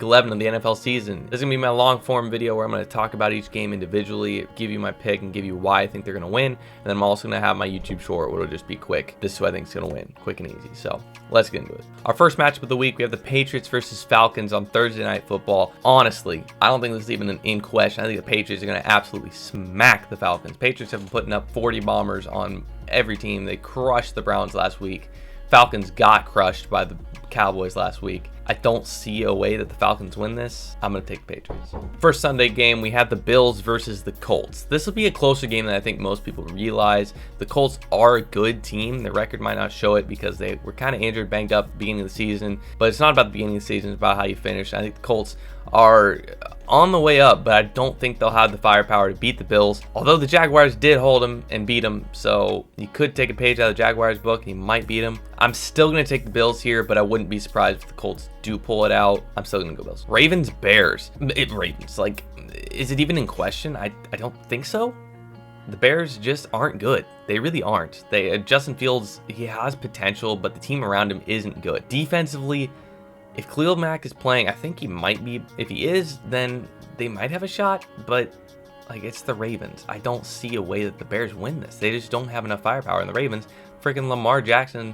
week 11 of the NFL season. This is going to be my long form video where I'm going to talk about each game individually, give you my pick, and give you why I think they're going to win. And then I'm also going to have my YouTube short where it'll just be quick. This is who I think is going to win, quick and easy. So let's get into it. Our first matchup of the week, we have the Patriots versus Falcons on Thursday Night Football. Honestly, I don't think this is even in question. I think the Patriots are going to absolutely smack the Falcons. Patriots have been putting up 40 bombers on every team. They crushed the Browns last week. Falcons got crushed by the Cowboys last week. I don't see a way that the Falcons win this. I'm going to take the Patriots. First Sunday game, we have the Bills versus the Colts. This will be a closer game than I think most people realize. The Colts are a good team. Their record might not show it because they were kind of injured, banged up at the beginning of the season. But it's not about the beginning of the season. It's about how you finish. I think the Colts are on the way up, but I don't think they'll have the firepower to beat the Bills. Although the Jaguars did hold them and beat them, so you could take a page out of the Jaguars book and you might beat them. I'm still going to take the Bills here, but I wouldn't be surprised if the Colts do pull it out. I'm still going to go Bills. Ravens, Bears. Ravens, like, is it even in question? I don't think so. The Bears just aren't good. They really aren't. Justin Fields, he has potential, but the team around him isn't good. Defensively, if Khalil Mack is playing, I think he might be. If he is, then they might have a shot, but like, it's the Ravens. I don't see a way that the Bears win this. They just don't have enough firepower. And the Ravens, freaking Lamar Jackson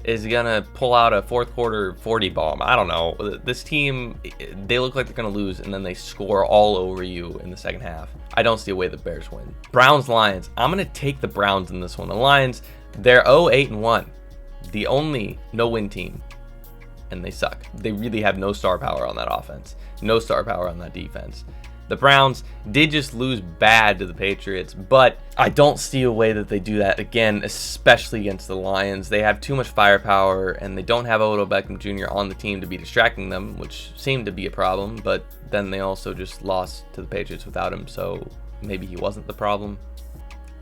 is gonna pull out a fourth quarter 40 bomb. I don't know. This team, they look like they're gonna lose, and then they score all over you in the second half. I don't see a way the Bears win. Browns, Lions. I'm gonna take the Browns in this one. The Lions, they're 0-8-1, the only no-win team. And they suck. They really have no star power on that offense, no star power on that defense. The Browns did just lose bad to the Patriots, but I don't see a way that they do that again, especially against the Lions. They have too much firepower, and they don't have Odell Beckham Jr. on the team to be distracting them, which seemed to be a problem, but then they also just lost to the Patriots without him, so maybe he wasn't the problem.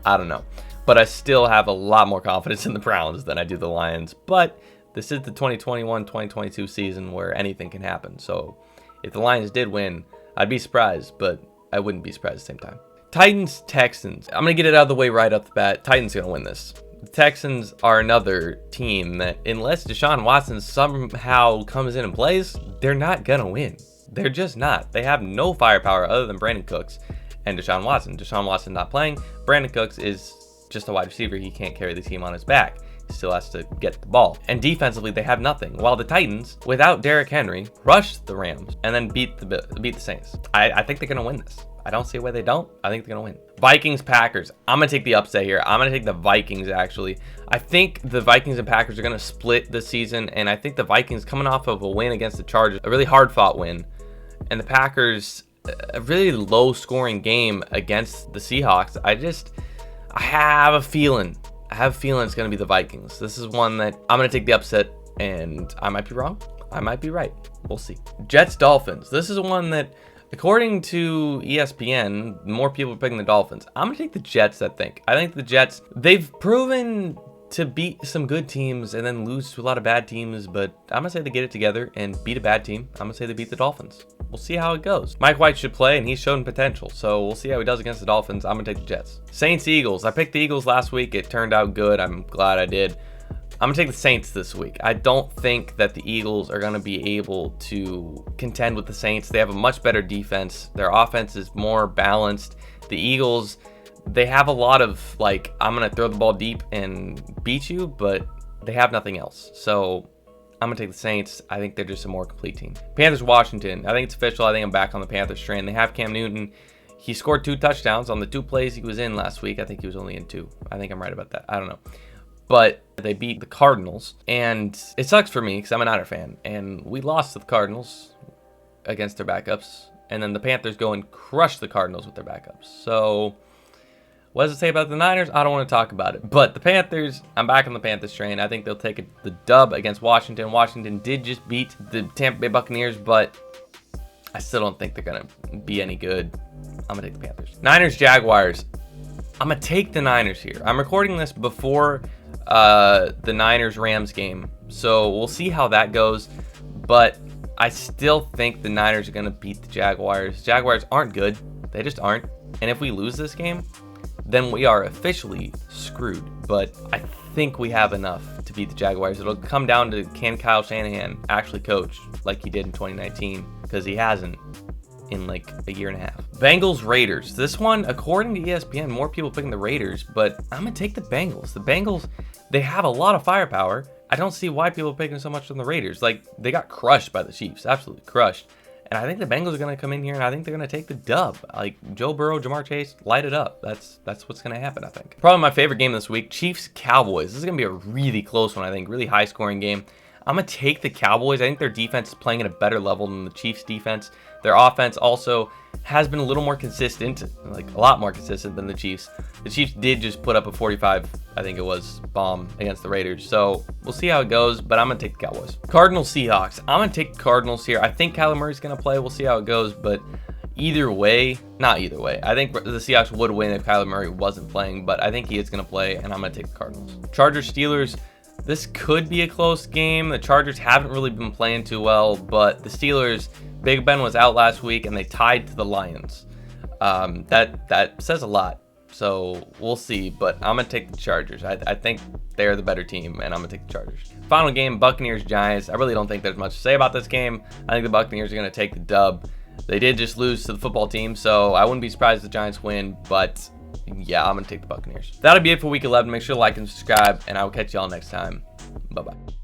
I don't know. But I still have a lot more confidence in the Browns than I do the Lions, but this is the 2021-2022 season where anything can happen. So if the Lions did win, I'd be surprised, but I wouldn't be surprised at the same time. Titans, Texans. I'm going to get it out of the way right off the bat. Titans going to win this. The Texans are another team that, unless Deshaun Watson somehow comes in and plays, they're not going to win. They're just not. They have no firepower other than Brandon Cooks and Deshaun Watson. Deshaun Watson not playing. Brandon Cooks is just a wide receiver. He can't carry the team on his back. Still has to get the ball. And defensively, they have nothing. While the Titans, without Derrick Henry, rushed the Rams and then beat the Saints. I think they're going to win this. I don't see a way they don't. I think they're going to win. Vikings, Packers. I'm going to take the upset here. I'm going to take the Vikings, actually. I think the Vikings and Packers are going to split this season, and I think the Vikings, coming off of a win against the Chargers, a really hard-fought win, and the Packers, a really low-scoring game against the Seahawks. I have a feeling it's going to be the Vikings. This is one that I'm going to take the upset, and I might be wrong. I might be right. We'll see. Jets, Dolphins. This is one that, according to ESPN, more people are picking the Dolphins. I'm going to take the Jets, I think. I think the Jets, they've proven to beat some good teams and then lose to a lot of bad teams, but I'm going to say they get it together and beat a bad team. I'm going to say they beat the Dolphins. We'll see how it goes. Mike White should play, and he's shown potential, so we'll see how he does against the Dolphins. I'm going to take the Jets. Saints, Eagles. I picked the Eagles last week. It turned out good. I'm glad I did. I'm going to take the Saints this week. I don't think that the Eagles are going to be able to contend with the Saints. They have a much better defense. Their offense is more balanced. The Eagles, they have a lot of, like, I'm going to throw the ball deep and beat you, but they have nothing else. So I'm going to take the Saints. I think they're just a more complete team. Panthers, Washington. I think it's official. I think I'm back on the Panthers train. They have Cam Newton. He scored 2 touchdowns on the 2 plays he was in last week. I think he was only in 2. I think I'm right about that. I don't know. But they beat the Cardinals, and it sucks for me because I'm a Niner fan, and we lost to the Cardinals against their backups, and then the Panthers go and crush the Cardinals with their backups. So what does it say about the Niners? I don't want to talk about it. But the Panthers, I'm back on the Panthers train. I think they'll take the dub against Washington. Washington did just beat the Tampa Bay Buccaneers, but I still don't think they're going to be any good. I'm going to take the Panthers. Niners, Jaguars. I'm going to take the Niners here. I'm recording this before the Niners-Rams game, so we'll see how that goes. But I still think the Niners are going to beat the Jaguars. Jaguars aren't good. They just aren't. And if we lose this game, then we are officially screwed. But I think we have enough to beat the Jaguars. It'll come down to, can Kyle Shanahan actually coach like he did in 2019? because he hasn't in like a year and a half. Bengals Raiders. This one, according to ESPN, more people picking the Raiders, but I'm gonna take the Bengals. The Bengals, they have a lot of firepower. I don't see why people are picking so much from the Raiders. Like, they got crushed by the Chiefs, absolutely crushed. And I think the Bengals are gonna come in here and I think they're gonna take the dub. Like, Joe Burrow, Jamar Chase, light it up. That's what's gonna happen, I think. Probably my favorite game this week, Chiefs Cowboys. This is gonna be a really close one, I think, really high scoring game. I'm going to take the Cowboys. I think their defense is playing at a better level than the Chiefs' defense. Their offense also has been a little more consistent, like a lot more consistent than the Chiefs. The Chiefs did just put up a 45, I think it was, bomb against the Raiders. So we'll see how it goes, but I'm going to take the Cowboys. Cardinals Seahawks. I'm going to take the Cardinals here. I think Kyler Murray's going to play. We'll see how it goes, but either way, not either way. I think the Seahawks would win if Kyler Murray wasn't playing, but I think he is going to play, and I'm going to take the Cardinals. Chargers Steelers. This could be a close game. The Chargers haven't really been playing too well, but the Steelers, Big Ben was out last week, and they tied to the Lions. That says a lot. So we'll see, but I'm going to take the Chargers. I think they're the better team, and I'm going to take the Chargers. Final game, Buccaneers Giants. I really don't think there's much to say about this game. I think the Buccaneers are going to take the dub. They did just lose to the football team, so I wouldn't be surprised if the Giants win, but yeah, I'm going to take the Buccaneers. That'll be it for week 11. Make sure to like and subscribe, and I will catch y'all next time. Bye-bye.